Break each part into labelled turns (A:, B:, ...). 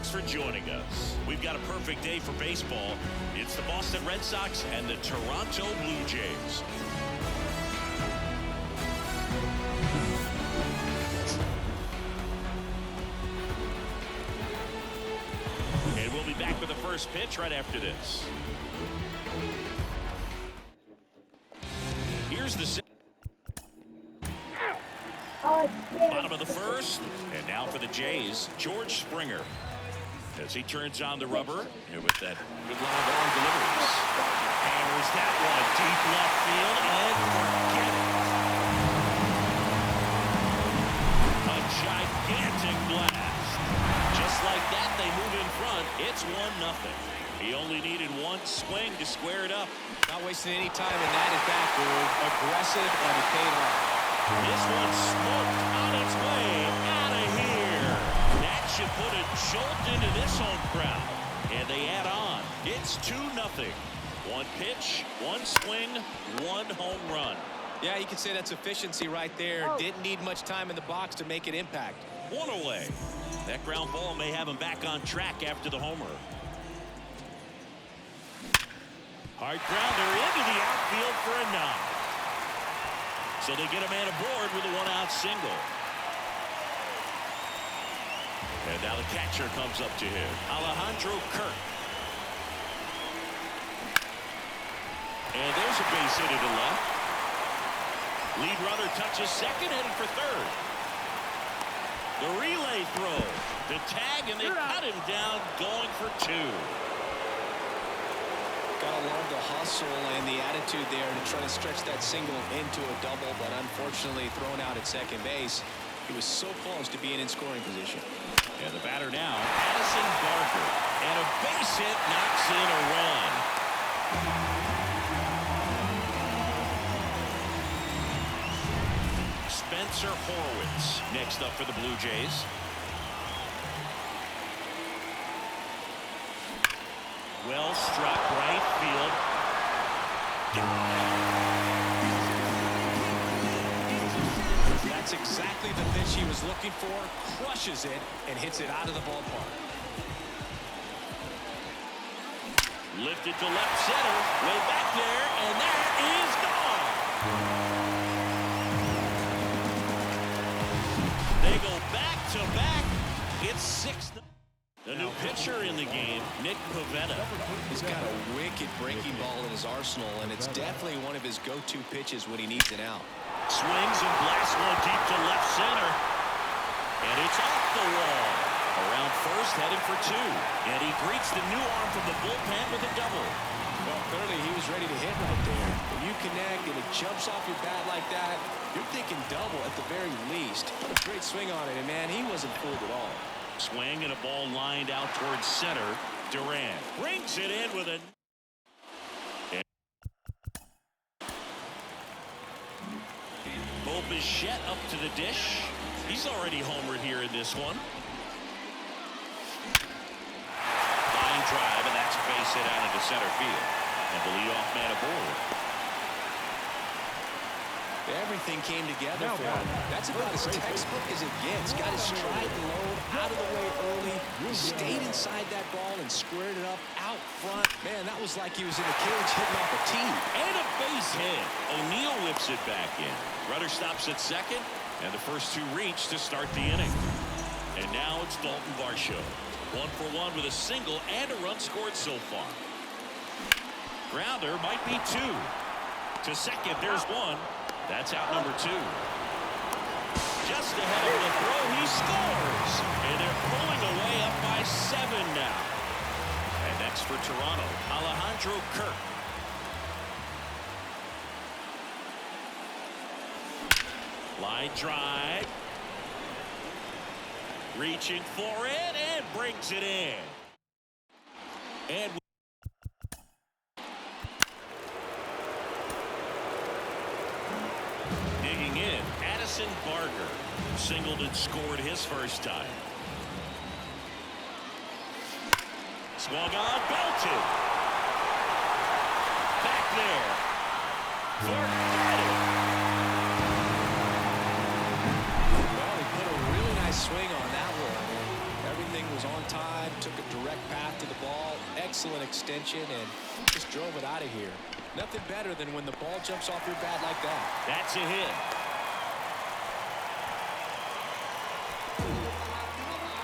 A: Thanks for joining us. We've got a perfect day for baseball. It's the Boston Red Sox and the Toronto Blue Jays. And we'll be back with the first pitch right after this. Here's the bottom of the first, and now for the Jays, George Springer, as he turns on the rubber and with that good line of arm deliveries. Hammers that one deep left field and forget it. A gigantic blast. Just like that, they move in front. It's 1-0. He only needed one swing to square it up.
B: Not wasting any time in that at bat, aggressive, and it paid off.
A: This one's smoked on its way out of here. That should put a jolt into this home crowd. And they add on. It's 2-0. One pitch, one swing, one home run.
B: Yeah, you can say that's efficiency right there. Didn't need much time in the box to make an impact.
A: One away. That ground ball may have him back on track after the homer. Hard grounder into the outfield for a knock. So they get a man aboard with a one-out single. And now the catcher comes up to him, Alejandro Kirk. And there's a base hit to the left. Lead runner touches second, headed for third. The relay throw, the tag, and they cut him down, going for two.
B: Gotta love the hustle and the attitude there to try to stretch that single into a double, but unfortunately thrown out at second base. He was so close to being in scoring position.
A: And the batter now, Addison Barker. And a base hit knocks in a run. Spencer Horwitz next up for the Blue Jays. Well struck right field.
B: That's exactly the pitch he was looking for. Crushes it and hits it out of the ballpark.
A: Lifted to left center. Way back there, and that is gone. They go back to back. It's 6-0. The new pitcher in the game, Nick Pivetta.
B: He's got a wicked breaking ball in his arsenal, and it's definitely one of his go-to pitches when he needs it out.
A: Swings and blasts one deep to left center. And it's off the wall. Around first, headed for two. And he greets the new arm from the bullpen with a double.
B: Well, clearly he was ready to hit right there. When you connect and it jumps off your bat like that, you're thinking double at the very least. What a great swing on it, and man, he wasn't fooled at all.
A: Swing and a ball lined out towards center. Durant brings it in with a... Bichette up to the dish. He's already homered here in this one. Line drive, and that's a base hit out into center field. And the leadoff man aboard.
B: Everything came together for him. That's about as textbook as it gets. Got his stride and load out of the way early. Stayed inside that ball and squared it up out front. Man, that was like he was in the cage hitting off a tee.
A: And a base hit. O'Neill whips it back in. Rudder stops at second, and the first two reach to start the inning. And now it's Dalton Varsho. 1-for-1 with a single and a run scored so far. Grounder might be two. To second, there's one. That's out number two. Just ahead of the throw, he scores. And they're pulling away up by 7 now. And next for Toronto, Alejandro Kirk. Line drive. Reaching for it and brings it in. And digging in, Addison Barker singled and scored his first time. Swung on, belted. Back there. Forget it. Well, he put a really nice swing on that one. Everything
B: was on time, took a direct path to the ball, excellent extension, and just drove it out of here. Nothing better than when the ball jumps off your bat like that.
A: That's a hit.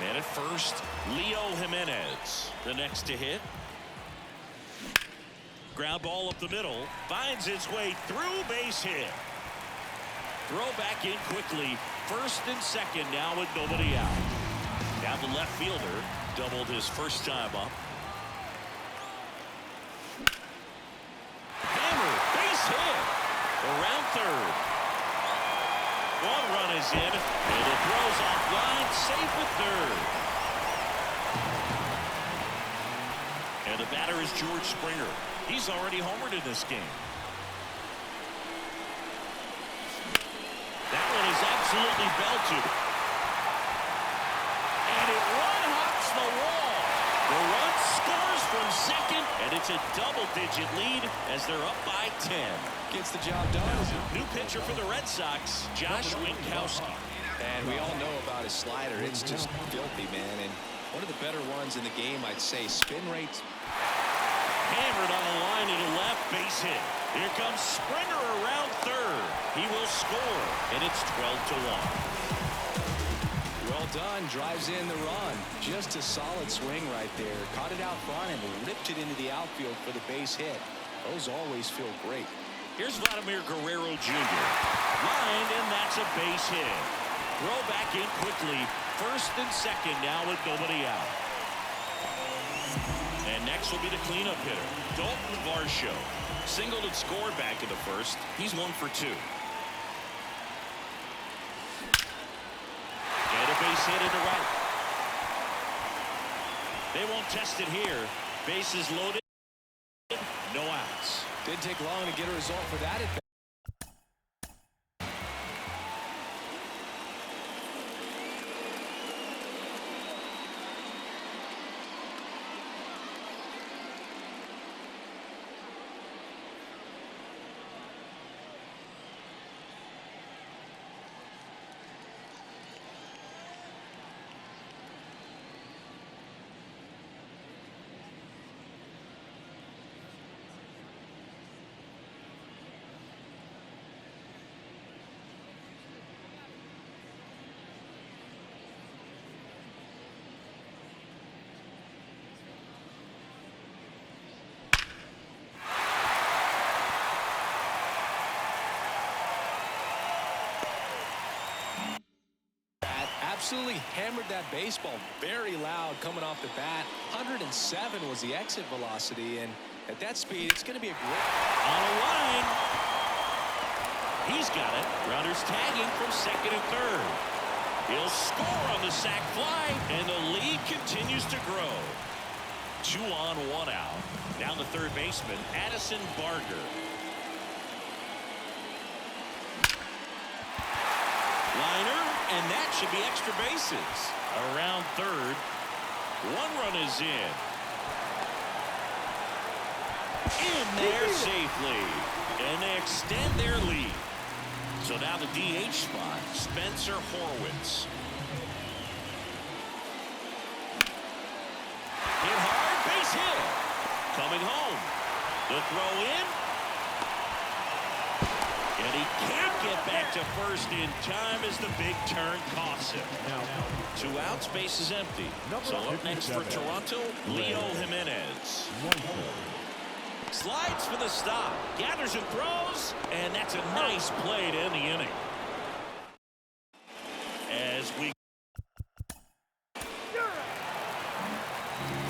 A: And at first, Leo Jimenez, the next to hit. Ground ball up the middle, finds its way through, base hit. Throw back in quickly, first and second now with nobody out. Now the left fielder doubled his first time up. Hammer, base hit, around third. One run is in, and it throws offline, safe at third. And the batter is George Springer. He's already homered in this game. That one is absolutely belted. And it one-hops the wall. The run scores from second, and it's a double-digit lead as they're up by 10.
B: Gets the job done.
A: New pitcher for the Red Sox, Josh Winkowski.
B: And we all know about his slider. It's just filthy, man. And one of the better ones in the game, I'd say. Spin rates.
A: Hammered on the line into left, base hit. Here comes Springer around third. He will score, and it's 12-1.
B: Well done. Drives in the run. Just a solid swing right there. Caught it out front and ripped it into the outfield for the base hit. Those always feel great.
A: Here's Vladimir Guerrero Jr. Lined, and that's a base hit. Throw back in quickly. First and second now with nobody out. And next will be the cleanup hitter, Dalton Varsho. Singled and scored back in the first. He's 1 for 2. And a base hit into right. They won't test it here. Bases loaded. No outs.
B: Didn't take long to get a result for that at bat. Absolutely hammered that baseball. Very loud coming off the bat. 107 was the exit velocity, and at that speed, it's going to be a great.
A: On a line. He's got it. Runners tagging from second and third. He'll score on the sac fly, and the lead continues to grow. 2 on, 1 out. Now the third baseman, Addison Barger. Liner, and that should be extra bases. Around third. 1 run is in. In there safely. And they extend their lead. So now the DH spot, Spencer Horwitz. Hit hard, base hit. Coming home. The throw in. And he can't get back to first in time as the big turn costs him. 2 outs, base is empty. So up next for Toronto, Leo Jimenez. Slides for the stop, gathers and throws, and that's a nice play to end the inning. As we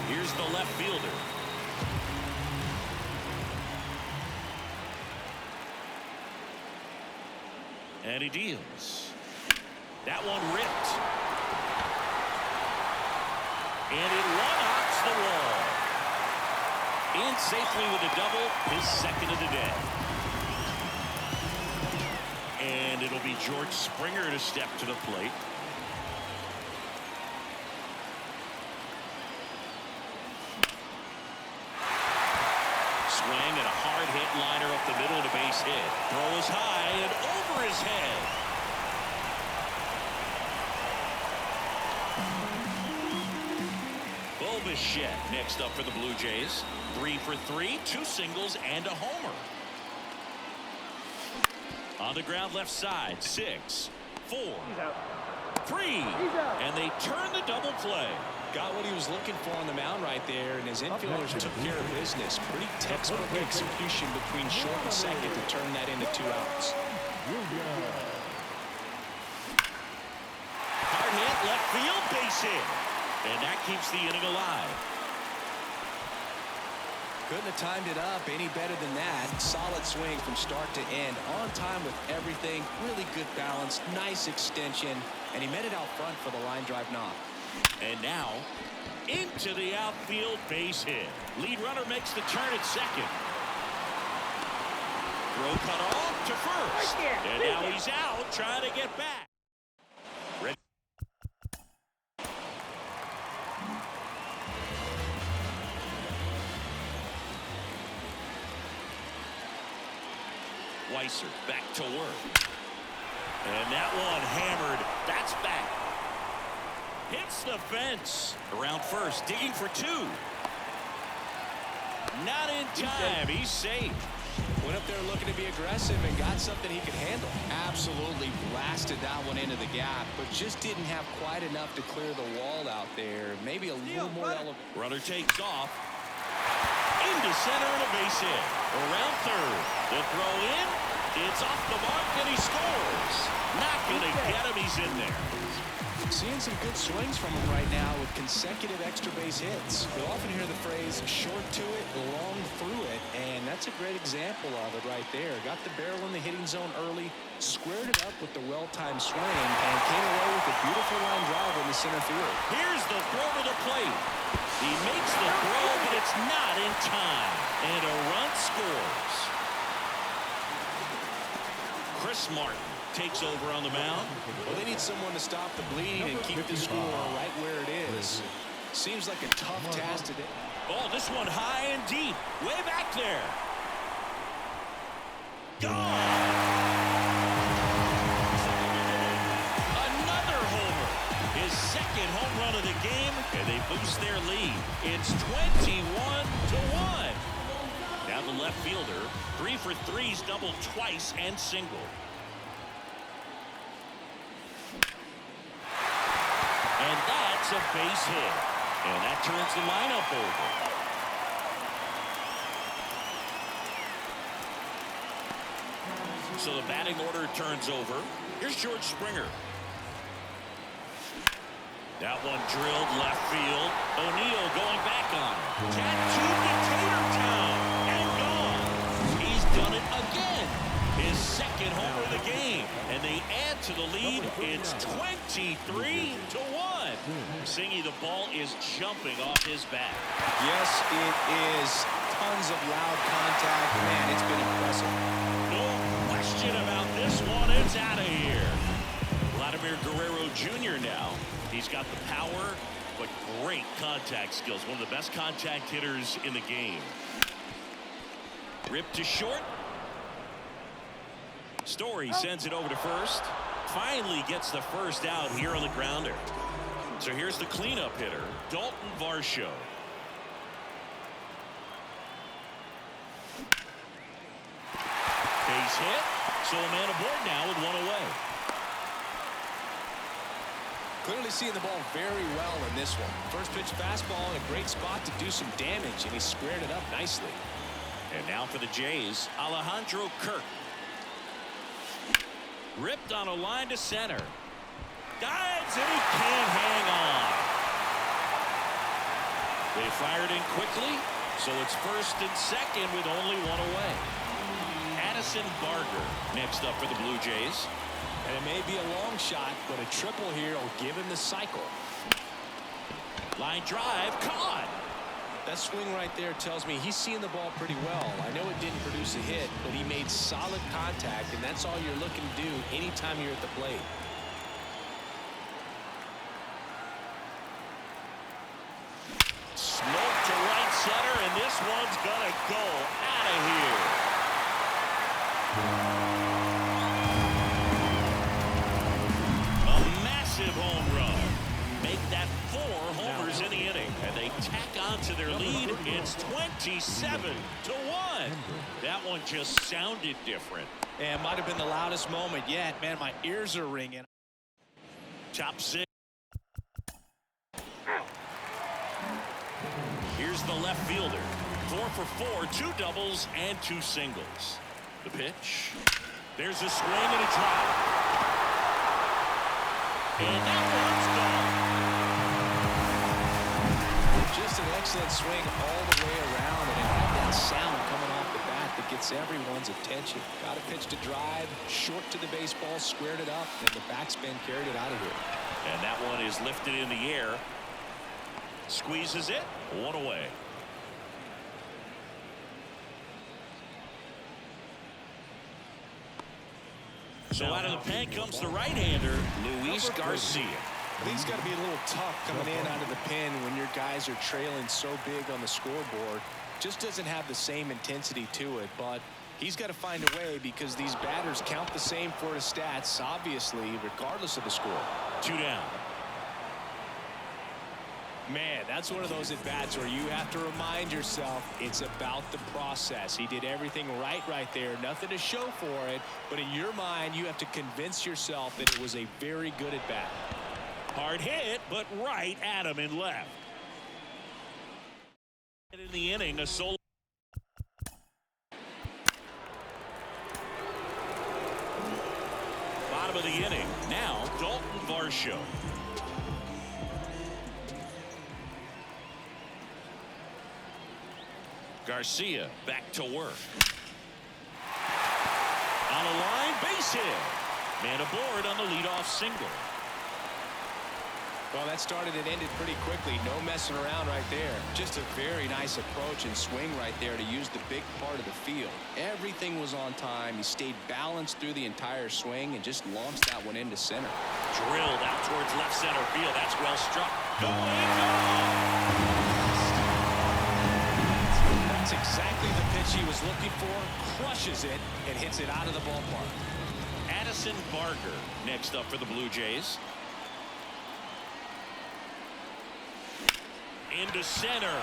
A: here's the left fielder. And he deals. That one ripped. And it one-hops the wall. In safely with a double, his second of the day. And it'll be George Springer to step to the plate. Swing and a hard hit liner up the middle of the base hit. Throw is high and over his head. Bichette next up for the Blue Jays. 3 for 3, 2 singles and a homer. On the ground left side, 6, 4, 3, and they turn the double play.
B: Got what he was looking for on the mound right there, and his infielders took care of business. Pretty textbook execution between short and second to turn that into 2 outs.
A: Hard hit, left field, base hit. And that keeps the inning alive.
B: Couldn't have timed it up any better than that. Solid swing from start to end. On time with everything. Really good balance. Nice extension. And he met it out front for the line drive knock.
A: And now, into the outfield, base hit. Lead runner makes the turn at second. Throw cut off to first. And now he's out trying to get back. Ready. Weiser back to work. And that one hammered. That's back. Hits the fence. Around first, digging for 2. Not in time. He's safe.
B: Went up there looking to be aggressive and got something he could handle. Absolutely blasted that one into the gap, but just didn't have quite enough to clear the wall out there. Maybe a little more elevated.
A: Runner takes off. Into center and a base hit. Around third. The throw in. It's off the mark and he scores. Not going to get him. He's in there.
B: Seeing some good swings from him right now with consecutive extra base hits. You'll often hear the phrase short to it, long through it, and that's a great example of it right there. Got the barrel in the hitting zone early, squared it up with the well-timed swing, and came away with a beautiful line drive in the center field.
A: Here's the throw to the plate. He makes the throw, but it's not in time. And a run scores. Chris Martin takes over on the mound.
B: Well, they need someone to stop the bleeding and keep the score right where it is. Seems like a tough task today.
A: Oh, this one high and deep. Way back there. Gone. Another homer. His second home run of the game, and they boost their lead. It's 21-1. Now the left fielder, 3 for 3's doubled twice and single. And that's a base hit. And that turns the lineup over. So the batting order turns over. Here's George Springer. That one drilled left field. O'Neill going back on it. Tattooed to Tatertown. And gone. He's done it again. His second homer of the game. And they add to the lead. It's 23-1. Singy, the ball is jumping off his bat.
B: Yes, it is. Tons of loud contact. Man, it's been impressive.
A: No question about this one. It's out of here. Vladimir Guerrero Jr. now. He's got the power, but great contact skills. One of the best contact hitters in the game. Ripped to short. Story sends it over to first. Finally gets the first out here on the grounder. So here's the cleanup hitter, Dalton Varsho. Base hit. So a man aboard now with one away.
B: Clearly seeing the ball very well in this one. First pitch fastball in a great spot to do some damage, and he squared it up nicely.
A: And now for the Jays, Alejandro Kirk. Ripped on a line to center. Dives and he can't hang on. They fired in quickly, so it's first and second with only one away. Addison Barger next up for the Blue Jays.
B: And it may be a long shot, but a triple here will give him the cycle.
A: Line drive, caught.
B: That swing right there tells me he's seeing the ball pretty well. I know it didn't produce a hit, but he made solid contact, and that's all you're looking to do anytime you're at the plate.
A: Smoke to right center, and this one's gonna go out of here. A massive home run. Make that 4 homers in the inning, and they tack on to their lead. It's 27-1. That one just sounded different.
B: And might have been the loudest moment yet. Man, my ears are ringing.
A: Top 6. Here's the left fielder. 4 for 4, 2 doubles and 2 singles. The pitch. There's a swing and a drive. And that one's gone.
B: Just an excellent swing all the way around, and it had that sound coming off the bat that gets everyone's attention. Got a pitch to drive, short to the baseball, squared it up, and the backspin carried it out of here.
A: And that one is lifted in the air. Squeezes it. 1 away. So out of the pen comes the right-hander, Luis Garcia.
B: I think it's got to be a little tough coming in out of the pen when your guys are trailing so big on the scoreboard. Just doesn't have the same intensity to it, but he's got to find a way because these batters count the same for his stats, obviously, regardless of the score.
A: 2 down.
B: Man, that's one of those at-bats where you have to remind yourself it's about the process. He did everything right there. Nothing to show for it, but in your mind, you have to convince yourself that it was a very good at-bat.
A: Hard hit, but right at him and left. In the inning, a solo. Bottom of the inning. Now, Dalton Varsho. Garcia back to work. On a line, base hit. Man aboard on the leadoff single.
B: Well, that started and ended pretty quickly. No messing around right there. Just a very nice approach and swing right there to use the big part of the field. Everything was on time. He stayed balanced through the entire swing and just launched that one into center.
A: Drilled out towards left center field. That's well struck. Going.
B: That's exactly the pitch he was looking for. Crushes it and hits it out of the ballpark.
A: Addison Barger next up for the Blue Jays. Into center.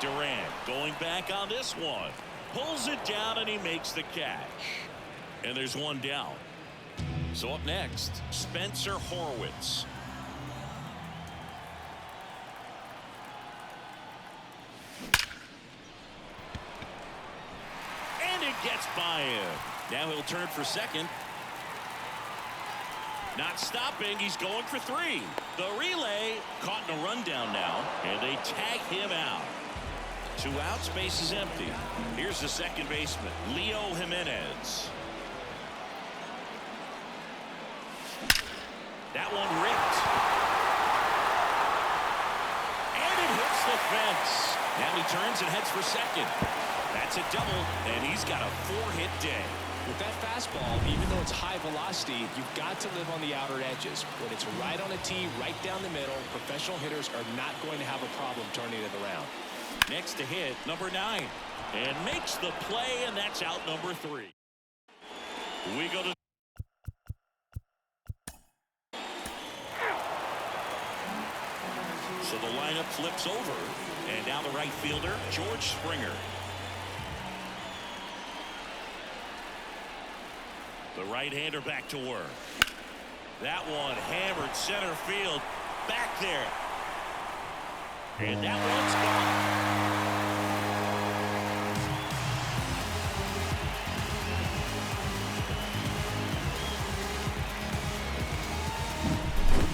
A: Durant going back on this one. Pulls it down and he makes the catch. And there's one down. So up next, Spencer Horwitz. And it gets by him. Now he'll turn for second. Not stopping. He's going for 3. The relay caught in a rundown now, and they tag him out. 2 outs, base is empty. Here's the second baseman, Leo Jimenez. That one ripped. And it hits the fence. Now he turns and heads for second. That's a double, and he's got a 4-hit day.
B: With that fastball, even though it's high velocity, you've got to live on the outer edges. When it's right on a tee, right down the middle, professional hitters are not going to have a problem turning it around.
A: Next to hit, number 9. And makes the play, and that's out number 3. We go to... So the lineup flips over. And now the right fielder, George Springer. The right-hander back to work. That one hammered center field. Back there. And that one's
B: gone.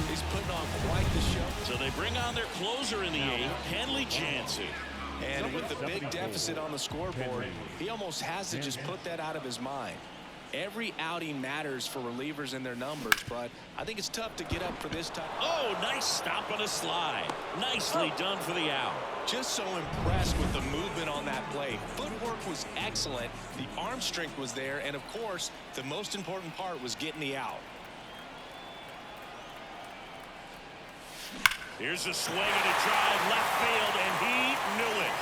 B: He's putting on quite the show.
A: So they bring on their closer in the 8th, Kenley Jansen.
B: And with the big deficit on the scoreboard, he almost has to just put that out of his mind. Every outing matters for relievers and their numbers, but I think it's tough to get up for this time.
A: Oh, nice stop on a slide. Nicely done for the out.
B: Just so impressed with the movement on that play. Footwork was excellent. The arm strength was there. And, of course, the most important part was getting the out.
A: Here's a swing and a drive left field, and he knew it.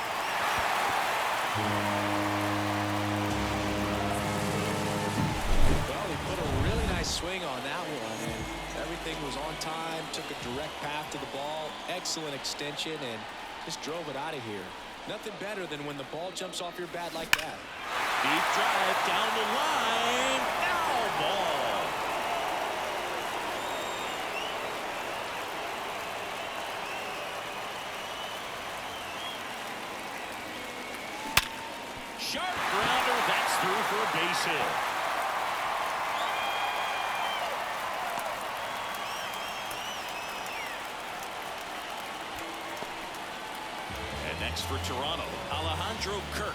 B: Well, he put a really nice swing on that one, and everything was on time, took a direct path to the ball, excellent extension, and just drove it out of here. Nothing better than when the ball jumps off your bat like that.
A: Deep drive down the line. Foul ball. Sharp grounder. That's through for a base hit. And next for Toronto, Alejandro Kirk.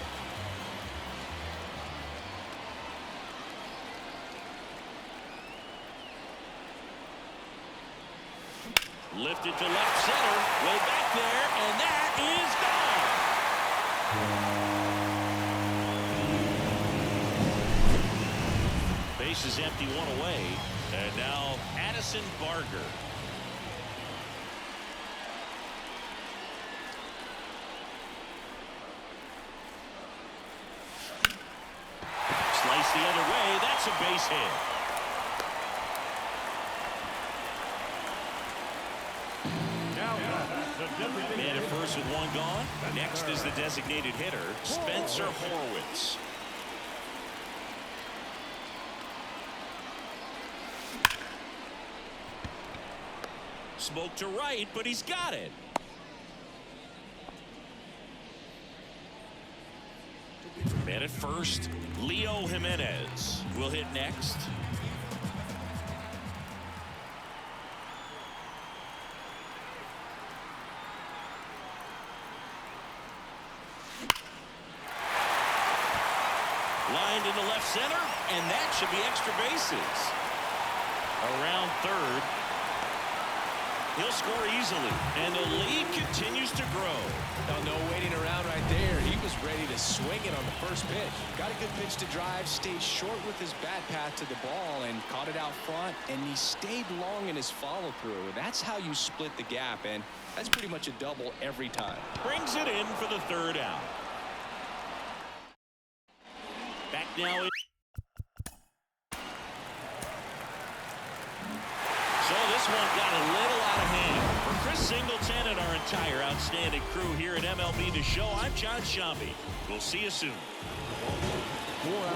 A: Lifted to left center, way back there, and that is gone. Base is empty, one away, and now Addison Barger. Slice the other way, that's a base hit. Man at first with one gone. Next is the designated hitter, Spencer Horwitz. Smoke to right, but he's got it. Man at first, Leo Jimenez will hit next. Lined into left center, and that should be extra bases. Around third. He'll score easily, and the lead continues to grow.
B: No waiting around right there. He was ready to swing it on the first pitch. Got a good pitch to drive, stayed short with his bat path to the ball, and caught it out front, and he stayed long in his follow-through. That's how you split the gap, and that's pretty much a double every time.
A: Brings it in for the third out. Back now in. So this one got a little out of hand. For Chris Singleton and our entire outstanding crew here at MLB The Show, I'm John Shambi. We'll see you soon.